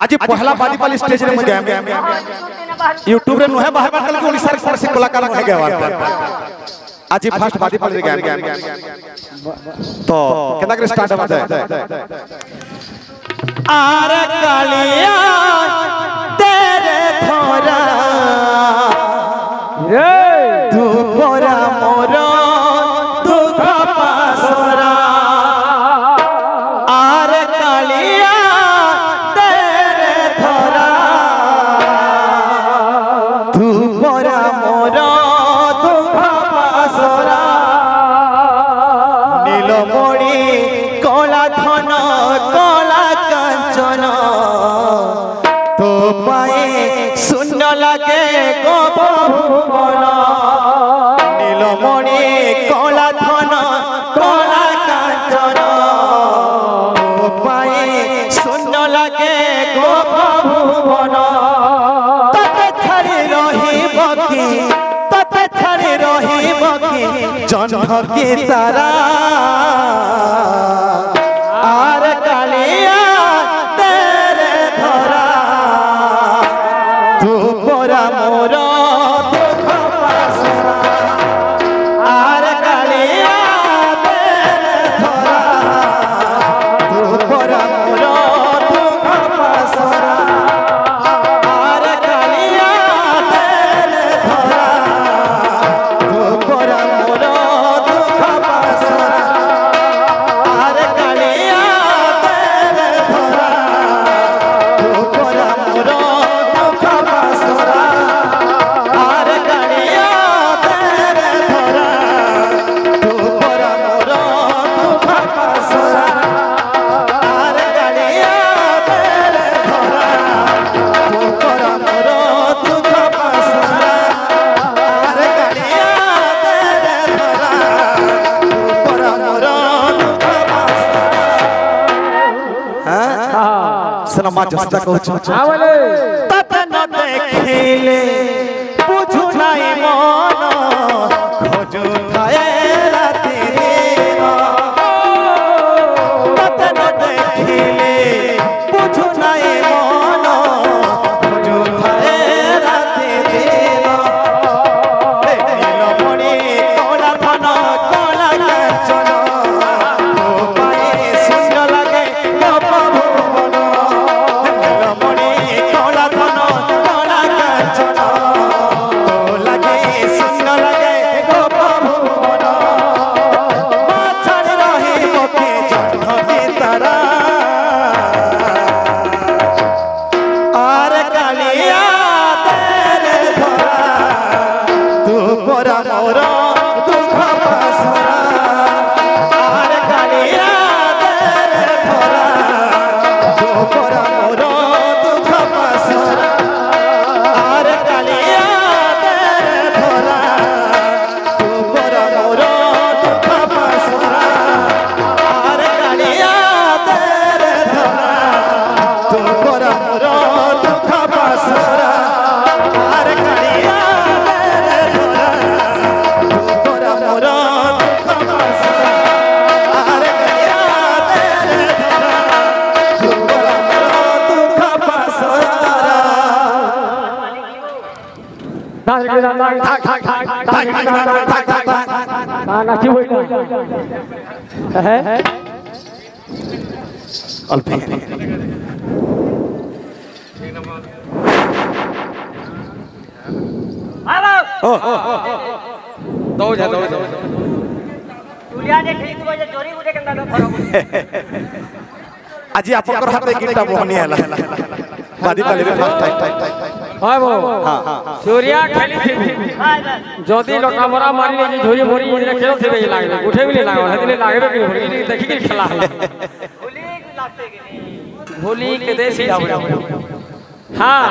आज पहला बादीपाली स्टेज रे मजा यूट्यूब रे नोहे बाहर बाहर के ओडिसा रे कोनसे कलाकार रह गया आज फर्स्ट बादीपाली रे गेम तो केना करे स्टार्ट होता है आर कालिया तेरे थोरा तू पोरा मोरा दुख पासरा आर कालिया तेरे थोरा तू पोरा मोरा दुख पासरा नीलमणि कला धन कला कांचन तो पाए सुन लगे गोपभुवन नीलमणि कला धन कला कांचन तो पाए सुन लगे गोपभुवन तते छाड़ी रहिब कि तते छाड़ी रहिब कि जन्म की तारा आर कालिया तेरे धरा तू पोरा मोरा दुख पासरा आर कालिया तेरे धरा तू पोरा मोरा दुख पासरा आर कालिया तेरे धरा तू पोरा मोरा दुख पासरा आर कालिया तेरे धरा तू पोरा मोरा दुख पासरा आर कालिया तेरे धरा तू पोरा मोरा दुख पासरा आर कालिया तेरे धरा तू पोरा मोरा दुख पासरा आर कालिया तेरे धरा तू पोरा मोरा दुख पासरा सलामा जस्ता कहू तत न देखिले बुझु नाई मन खोजु थाए राति दिन तत न देखिले बुझु नाई मन खोजु थाए राति दिन नीलमणि कला धन कला कांचन तो पाए सुन लगे गोपभुवन नीलमणि कला धन कला कांचन तो लगे सुन लगे गोपभुवन माछाड़ी रहिब कि जन्म की तारा आर कालिया तेरे धरा तू पोरा मोरा दुख पासरा आर कालिया तेरे धरा तू पोरा मोरा दुख पासरा आर कालिया तेरे धरा तू पोरा मोरा दुख पासरा आर कालिया तेरे धरा तू पोरा मोरा दुख पासरा आर कालिया तेरे धरा तू पोरा मोरा दुख पासरा आर कालिया तेरे धरा तू पोरा मोरा दुख पासरा আজি आपकर हाथे गिरता मोहनी हला बादीपाली रे फर्स्ट टाइम हां वो सूर्या खेली थी जदी लोकामरा मारी ले झोरी मोरी इने खेल थे बे लागबे उठे भी लागबे हदिले लागबे कि होली देखि के खेला होली लागते कि नहीं होली के देसी हां